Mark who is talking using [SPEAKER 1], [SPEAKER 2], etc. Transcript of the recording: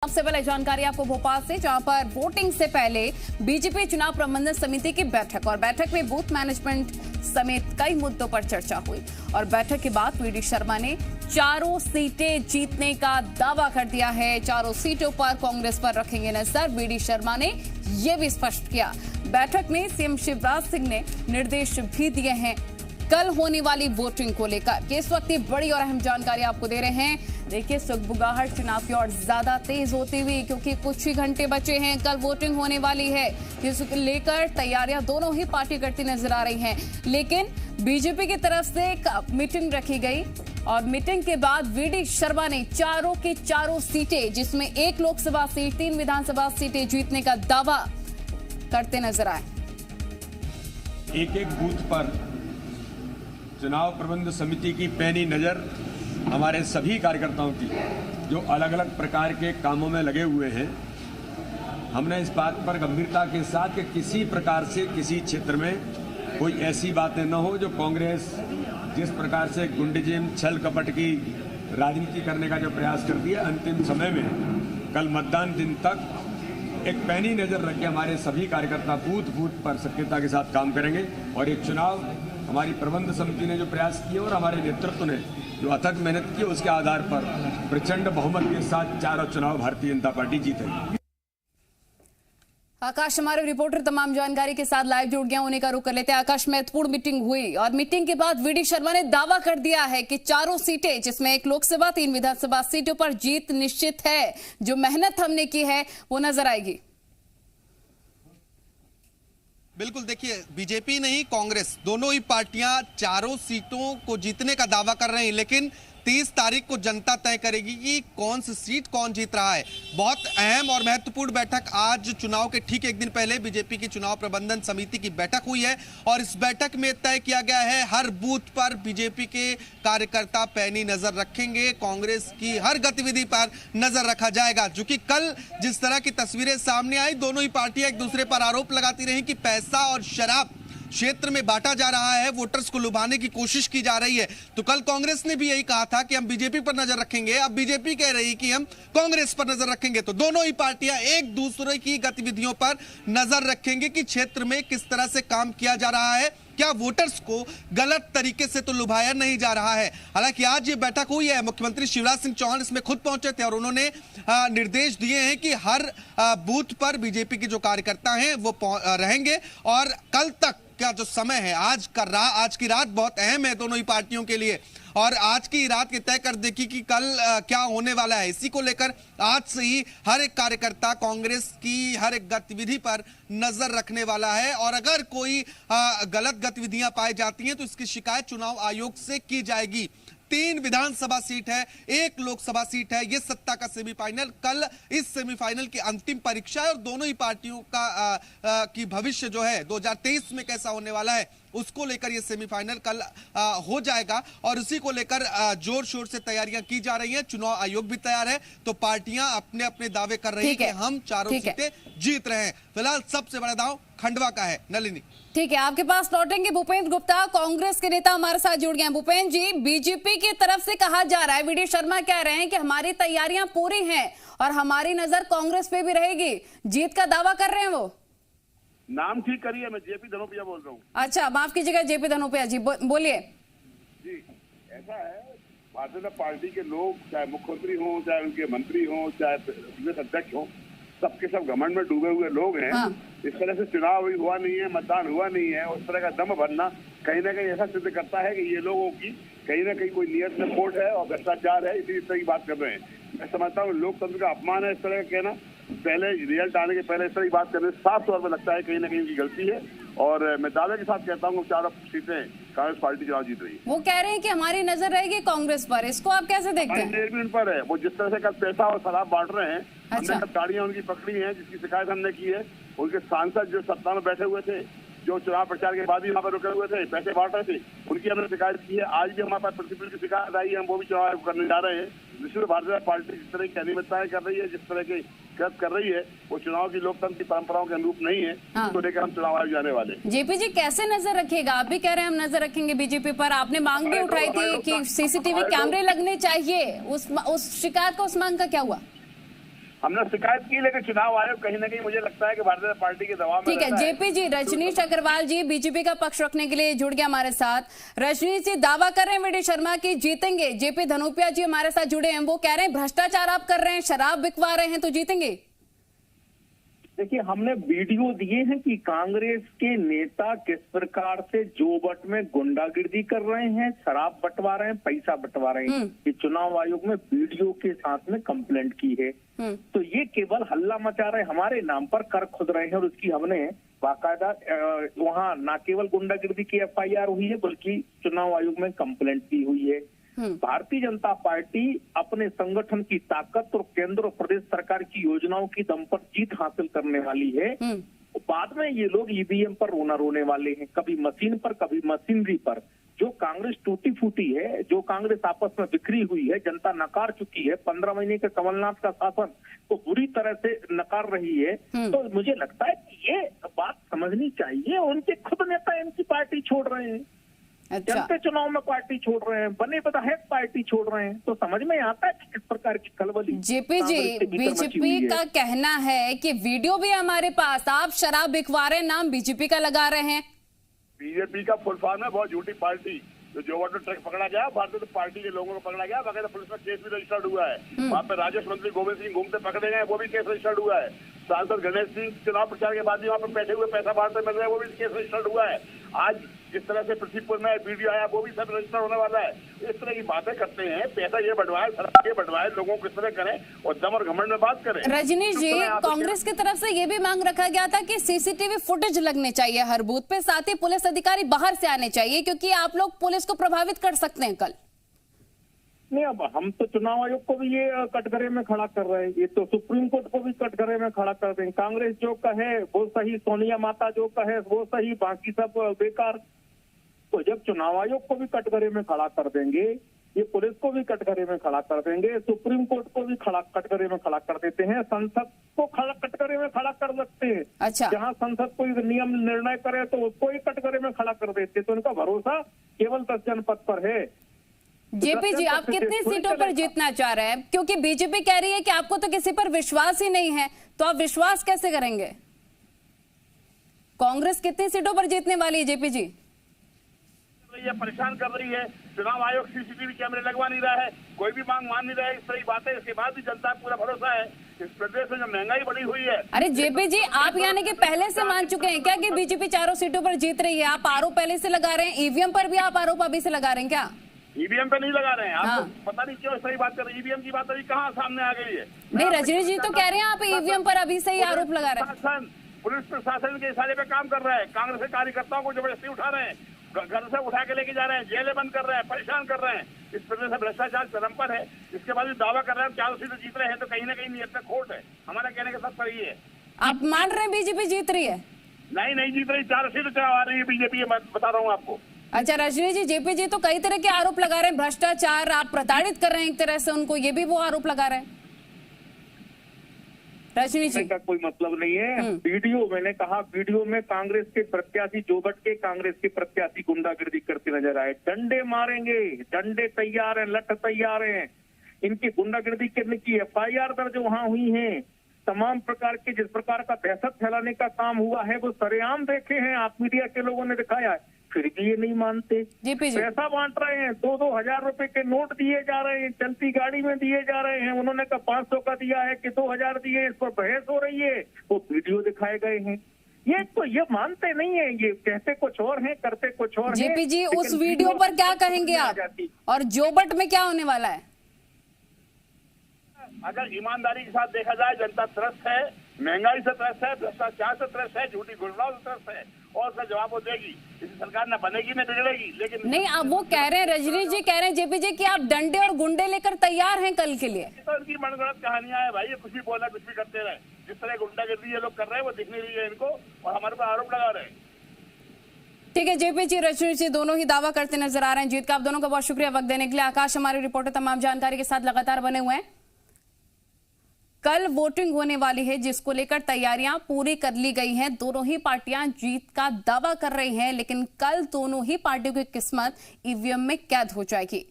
[SPEAKER 1] सबसे पहले जानकारी आपको भोपाल से, जहां पर वोटिंग से पहले बीजेपी चुनाव प्रबंधन समिति की बैठक और बैठक में बूथ मैनेजमेंट समेत कई मुद्दों पर चर्चा हुई। और बैठक के बाद वीडी शर्मा ने चारों सीटें जीतने का दावा कर दिया है। चारों सीटों पर कांग्रेस पर रखेंगे नजर, वीडी शर्मा ने यह भी स्पष्ट किया। बैठक में सीएम शिवराज सिंह ने निर्देश भी दिए हैं कल होने वाली वोटिंग को लेकर। इस वक्त की बड़ी और अहम जानकारी आपको दे रहे हैं। देखिए, सुगबुगाहट चुनाव की ओर ज्यादा तेज होती हुई, क्योंकि कुछ ही घंटे बचे हैं, कल वोटिंग होने वाली है। जिसको लेकर तैयारियां दोनों ही पार्टी करती नजर आ रही हैं। लेकिन बीजेपी की तरफ से एक मीटिंग रखी गई और मीटिंग के बाद वीडी शर्मा ने चारों की चारों सीटें, जिसमें एक लोकसभा सीट, 3 विधानसभा सीटें जीतने का दावा करते नजर आए।
[SPEAKER 2] एक एक बूथ पर चुनाव प्रबंध समिति की पैनी नजर हमारे सभी कार्यकर्ताओं की, जो अलग अलग प्रकार के कामों में लगे हुए हैं। हमने इस बात पर गंभीरता के साथ कि किसी प्रकार से किसी क्षेत्र में कोई ऐसी बातें न हो जो कांग्रेस जिस प्रकार से गुंडीजिम, छल कपट की राजनीति करने का जो प्रयास करती है, अंतिम समय में कल मतदान दिन तक एक पैनी नजर रख के हमारे सभी कार्यकर्ता बूथ बूथ पर सक्रियता के साथ काम करेंगे। और एक चुनाव हमारी प्रबंध समिति ने जो प्रयास किए और हमारे नेतृत्व ने जो अथक मेहनत की, उसके आधार पर प्रचंड बहुमत के साथ चारों चुनाव भारतीय जनता पार्टी जीतेगी।
[SPEAKER 1] आकाश हमारे रिपोर्टर तमाम जानकारी के साथ लाइव जुड़ गया, उन्हीं का रुख कर लेते हैं। आकाश, महत्वपूर्ण मीटिंग हुई और मीटिंग के बाद वीडी शर्मा ने दावा कर दिया है कि चारों सीटें, जिसमें एक लोकसभा, 3 विधानसभा सीटों पर जीत निश्चित है। जो मेहनत हमने की है वो नजर आएगी।
[SPEAKER 3] बिल्कुल, देखिए, बीजेपी नहीं कांग्रेस दोनों ही पार्टियां चारों सीटों को जीतने का दावा कर रहे हैं, लेकिन 30 तारीख को जनता तय करेगी कि कौन सी सीट कौन जीत रहा है। बहुत अहम और महत्वपूर्ण बैठक आज चुनाव के ठीक एक दिन पहले बीजेपी की चुनाव प्रबंधन समिति की बैठक हुई है और इस बैठक में तय किया गया है हर बूथ पर बीजेपी के कार्यकर्ता पैनी नजर रखेंगे, कांग्रेस की हर गतिविधि पर नजर रखा जाएगा। चूंकि कल जिस तरह की तस्वीरें सामने आई, दोनों ही पार्टियां एक दूसरे पर आरोप लगाती रही कि पैसा और शराब क्षेत्र में बांटा जा रहा है, वोटर्स को लुभाने की कोशिश की जा रही है। तो कल कांग्रेस ने भी यही कहा था कि हम बीजेपी पर नजर रखेंगे, अब बीजेपी कह रही कि हम कांग्रेस पर नजर रखेंगे। तो दोनों ही पार्टियां एक दूसरे की गतिविधियों पर नजर रखेंगे कि क्षेत्र में किस तरह से काम किया जा रहा है, क्या वोटर्स को गलत तरीके से तो लुभाया नहीं जा रहा है। हालांकि आज ये बैठक हुई है, मुख्यमंत्री शिवराज सिंह चौहान इसमें खुद पहुंचे थे और उन्होंने निर्देश दिए हैं कि हर बूथ पर बीजेपी के जो कार्यकर्ता हैं वो रहेंगे और कल तक का जो समय है, आज की रात बहुत अहम है दोनों ही पार्टियों के लिए और आज की रात की तय कर देखी कि कल क्या होने वाला है। इसी को लेकर आज से ही हर एक कार्यकर्ता कांग्रेस की हर एक गतिविधि पर नजर रखने वाला है और अगर कोई गलत गतिविधियां पाई जाती हैं तो इसकी शिकायत चुनाव आयोग से की जाएगी। 3 विधानसभा सीट है, 1 लोकसभा सीट है, ये सत्ता का सेमीफाइनल। कल इस सेमीफाइनल की अंतिम परीक्षा है और दोनों ही पार्टियों का की भविष्य जो है 2023 में कैसा होने वाला है उसको लेकर ये सेमीफाइनल कल हो जाएगा और उसी को लेकर जोर शोर से तैयारियां की जा रही हैं। चुनाव आयोग भी तैयार है, तो पार्टियां अपने अपने दावे कर रही हैं कि हम चारों सीटें जीत रहे हैं। फिलहाल सबसे बड़ा दांव खंडवा का है। नलिनी,
[SPEAKER 1] ठीक है, आपके पास लौटेंगे भूपेंद्र गुप्ता, कांग्रेस के नेता हमारे साथ जुड़ गए हैं। भूपेंद्र जी, बीजेपी की तरफ से कहा जा रहा है, वीडी शर्मा कह रहे हैं कि हमारी तैयारियां पूरी हैं और हमारी नजर कांग्रेस पे भी रहेगी, जीत का दावा कर रहे हैं वो।
[SPEAKER 4] नाम ठीक करिए, मैं जेपी धनोपिया बोल रहा हूँ।
[SPEAKER 1] अच्छा, माफ कीजिएगा, जेपी धनोपिया जी, बोलिए।
[SPEAKER 4] जी, ऐसा है, भारतीय जनता पार्टी के लोग, चाहे मुख्यमंत्री हो, चाहे उनके मंत्री हो, चाहे प्रदेश अध्यक्ष हो, सबके सब घमंड में डूबे हुए लोग हैं। हाँ। इस तरह से चुनाव हुआ नहीं है, मतदान हुआ नहीं है, उस तरह का दम भरना कहीं ना कहीं ऐसा सिद्ध करता है कि ये लोगों की कहीं ना कहीं कोई नियत में खोट है और भ्रष्टाचार है, इसी तरह की बात कर रहे हैं। मैं समझता हूँ लोकतंत्र का अपमान है इस तरह का कहना। पहले रिजल्ट आने के पहले इस तरह की बात करने से साफ तौर पर लगता है कहीं ना कहीं उनकी गलती है और मैं दावे के साथ कहता हूँ चारों सीटें कांग्रेस पार्टी चुनाव जीत रही है।
[SPEAKER 1] वो कह रहे हैं कि हमारी नजर रहेगी कांग्रेस पर, इसको आप कैसे देखते हैं?
[SPEAKER 4] नजर भी उन पर है, वो जिस तरह से कल पैसा और शराब बांट रहे हैं।
[SPEAKER 1] अच्छा।
[SPEAKER 4] हमने गाड़ियां उनकी पकड़ी हैं जिसकी शिकायत हमने की है। उनके सांसद जो सत्ता में बैठे हुए थे, जो चुनाव प्रचार के बाद ही वहाँ पर रुके हुए थे, पैसे बांट रहे थे, उनकी हमने शिकायत की है। आज भी हमारे पास प्रतिफल की शिकायत आई है, हम वो भी चुनाव आयोग करने जा रहे हैं। जिसमें भारतीय जनता पार्टी जिस तरह की अनियमितताएं कर रही है, जिस तरह की गलत कर रही है, वो चुनाव की लोकतंत्र की परंपराओं के अनुरूप नहीं है। हाँ। तो लेकर हम चुनाव आयोग जाने वाले।
[SPEAKER 1] जेपी जी, कैसे नजर रखिएगा? आप भी कह रहे हैं हम नजर रखेंगे बीजेपी पर, आपने मांग भी उठाई थी कि सीसीटीवी कैमरे लगने चाहिए, उस शिकायत का, उस मांग का क्या हुआ?
[SPEAKER 4] हमने शिकायत की, लेकिन चुनाव आयोग कहीं ना कहीं मुझे लगता है कि भारतीय जनता पार्टी के दबाव में
[SPEAKER 1] ठीक है।
[SPEAKER 4] रहता है।
[SPEAKER 1] जेपी जी, रजनीश अग्रवाल जी बीजेपी का पक्ष रखने के लिए जुड़ गया हमारे साथ। रजनीश जी दावा कर रहे हैं वीडी शर्मा की जीतेंगे। जेपी धनोपिया जी हमारे साथ जुड़े हैं, वो कह रहे हैं भ्रष्टाचार आप कर रहे हैं, शराब बिकवा रहे हैं तो जीतेंगे।
[SPEAKER 5] देखिए, हमने वीडियो दिए हैं कि कांग्रेस के नेता किस प्रकार से जोबट में गुंडागिर्दी कर रहे हैं, शराब बंटवा रहे हैं, पैसा बंटवा रहे हैं। ये चुनाव आयोग में वीडियो के साथ में कंप्लेंट की है। तो ये केवल हल्ला मचा रहे, हमारे नाम पर कर खुद रहे हैं, और उसकी हमने बाकायदा वहाँ न केवल गुंडागिर्दी की FIR हुई है, बल्कि चुनाव आयोग में कंप्लेंट भी हुई है। भारतीय जनता पार्टी अपने संगठन की ताकत और केंद्र और प्रदेश सरकार की योजनाओं की दम पर जीत हासिल करने वाली है। बाद में ये लोग EVM पर रोने वाले हैं, कभी मशीन पर, कभी मशीनरी पर। जो कांग्रेस टूटी फूटी है, जो कांग्रेस आपस में बिखरी हुई है, जनता नकार चुकी है। 15 महीने के कमलनाथ का शासन तो बुरी तरह से नकार रही है। तो मुझे लगता है कि ये बात समझनी चाहिए। उनके खुद नेता इनकी पार्टी छोड़ रहे हैं,
[SPEAKER 1] अच्छा।
[SPEAKER 5] जनता चुनाव में पार्टी छोड़ रहे हैं, बने विधायक पार्टी छोड़ रहे हैं, तो समझ में आता है कि किस प्रकार की खलबली।
[SPEAKER 1] जेपी जी, बीजेपी का कहना है कि वीडियो भी हमारे पास, आप शराब बिकवा रहे हैं, नाम बीजेपी का लगा रहे हैं।
[SPEAKER 4] बीजेपी का फुल फॉर्म है बहुत झूठी पार्टी। तो जो वाटर ट्रक पकड़ा गया, भारतीय जनता पार्टी के लोगों को पकड़ा गया, बाकायदा पुलिस में केस भी रजिस्टर्ड हुआ है। वहाँ पे राजस्व मंत्री गोविंद सिंह घूमते पकड़े गए, वो भी केस रजिस्टर्ड हुआ है। सांसद गणेश सिंह चुनाव प्रचार के बाद भी वहाँ पे बैठे हुए पैसा बांटते मिल रहे हैं, वो भी केस रजिस्टर्ड हुआ है। आज जिस तरह से पृथ्वीपुर में वीडियो आया, वो भी सब रजिस्टर होने वाला है। इस तरह की बातें करते हैं, पैसा ये बढ़वाए, शराब ये बढ़वाए, लोगों को किस तरह करें और दम और घमंड में बात करें।
[SPEAKER 1] रजनीश जी, कांग्रेस की तरफ से ये भी मांग रखा गया था कि CCTV फुटेज लगने चाहिए हर बूथ पे, साथ ही पुलिस अधिकारी बाहर से आने चाहिए, क्योंकि आप लोग पुलिस को प्रभावित कर सकते हैं कल।
[SPEAKER 5] नहीं, अब हम तो चुनाव आयोग को भी ये कटघरे में खड़ा कर रहे हैं, ये तो सुप्रीम कोर्ट को भी कटघरे में खड़ा कर दें। कांग्रेस जो कहे वो सही, सोनिया माता जो कहे वो सही, बाकी सब बेकार। तो जब चुनाव आयोग को भी कटघरे में खड़ा कर देंगे, ये पुलिस को भी कटघरे में खड़ा कर देंगे, सुप्रीम कोर्ट को भी कटघरे में खड़ा कर देते हैं, संसद को कटघरे में खड़ा कर सकते हैं।
[SPEAKER 1] अच्छा।
[SPEAKER 5] जहां संसद कोई नियम निर्णय करे तो उसको ही कटघरे में खड़ा कर देते। तो उनका भरोसा केवल 10 जनपद पर है।
[SPEAKER 1] जेपी जी, आप कितनी सीटों पर जीतना चाह रहे हैं? क्योंकि बीजेपी कह रही है कि आपको तो किसी पर विश्वास ही नहीं है, तो आप विश्वास कैसे करेंगे? कांग्रेस कितनी सीटों पर जीतने वाली है जेपी जी?
[SPEAKER 4] ये परेशान कर रही है, चुनाव आयोग CCTV कैमरे लगवा नहीं रहा है, कोई भी मांग मान नहीं रहा है, इस तरह की बातें। इसके बाद भी जनता पूरा भरोसा है। इस प्रदेश में जो महंगाई बढ़ी हुई है।
[SPEAKER 1] अरे जेपी जी, आप यानी कि पहले से मान चुके हैं क्या कि बीजेपी 4 सीटों पर जीत रही है? आप आरोप पहले से लगा रहे हैं, EVM पर भी आप आरोप अभी से लगा रहे हैं क्या?
[SPEAKER 4] EVM पे नहीं लगा रहे हैं। आपको
[SPEAKER 1] हाँ।
[SPEAKER 4] पता नहीं क्यों सही बात कर रहे हैं। EVM की बात अभी कहाँ सामने आ गई है?
[SPEAKER 1] नहीं, रजनीश जी तो कह रहे हैं आप EVM पर अभी से ही आरोप लगा रहे हैं।
[SPEAKER 4] पुलिस प्रशासन के इशारे पे काम कर रहा है, कांग्रेस के कार्यकर्ताओं को जबरदस्ती उठा रहे हैं, घर से उठा के लेके जा रहे हैं, जेलें बंद कर रहे हैं, परेशान कर रहे हैं। इस प्रदेश में भ्रष्टाचार चरम पर है। इसके बाद भी दावा कर रहे हैं 4 सीटें जीत रहे हैं, तो कहीं ना कहीं नियत में खोट है। हमारा कहने के साथ सही है।
[SPEAKER 1] आप मान रहे हैं बीजेपी जीत रही है?
[SPEAKER 4] नहीं जीत रही, 4 सीटें चुनाव आ रही है बीजेपी, मैं बता रहा हूँ आपको।
[SPEAKER 1] अच्छा रजनी जी, जेपी जी तो कई तरह के आरोप लगा रहे हैं, भ्रष्टाचार, आप प्रताड़ित कर रहे हैं एक तरह से उनको, ये भी वो आरोप लगा रहे हैं। रजनी जी
[SPEAKER 5] का कोई मतलब नहीं है। वीडियो, मैंने कहा वीडियो में कांग्रेस के प्रत्याशी जोबट के कांग्रेस के प्रत्याशी गुंडागिर्दी करते नजर आए। डंडे मारेंगे, डंडे तैयार हैं, लठ तैयार हैं। इनकी गुंडागिर्दी करने की FIR दर्ज वहां हुई है। तमाम प्रकार के जिस प्रकार का दहशत फैलाने का काम हुआ है वो सरेआम देखे हैं, आप मीडिया के लोगों ने दिखाया है, फिर भी ये नहीं मानते। पैसा बांट रहे हैं, 2-2 हजार रुपए के नोट दिए जा रहे हैं, चलती गाड़ी में दिए जा रहे हैं। उन्होंने कहा 500 का दिया है कि 2000 दिए, इस पर बहस हो रही है, वो वीडियो दिखाए गए हैं। ये मानते नहीं है, ये कहते कुछ और हैं, करते कुछ और हैं।
[SPEAKER 1] जेपी जी, उस वीडियो पर क्या कहेंगे आप, और जोबट में क्या होने वाला है?
[SPEAKER 4] अगर ईमानदारी के साथ देखा जाए, जनता त्रस्त है, महंगाई से त्रस्त है, भ्रष्टाचार से त्रस्त है, झूठी घोषणाओं से त्रस्त है, और उसका जवाब वो देगी। इसी सरकार न बनेगी न बिगड़ेगी। लेकिन
[SPEAKER 1] नहीं, अब वो कह रहे हैं, रजनीश जी कह रहे हैं जेपी जी कि आप डंडे और गुंडे लेकर तैयार हैं कल के लिए।
[SPEAKER 4] तो उनकी मनगढ़ंत कहानियां है भाई, ये कुछ भी बोला, कुछ भी करते रहे। जिस तरह गुंडागिर्दी ये लोग कर रहे हैं वो दिख नहीं रही है इनको, और हमारे पर आरोप लगा रहे हैं।
[SPEAKER 1] ठीक है, जेपी जी, रजनीश जी दोनों ही दावा करते नजर आ रहे हैं। जीत का आप दोनों का बहुत शुक्रिया वक्त देने के लिए। आकाश हमारे रिपोर्टर तमाम जानकारी के साथ लगातार बने हुए हैं। कल वोटिंग होने वाली है, जिसको लेकर तैयारियां पूरी कर ली गई हैं। दोनों ही पार्टियां जीत का दावा कर रही हैं, लेकिन कल दोनों ही पार्टियों की किस्मत ईवीएम में कैद हो जाएगी।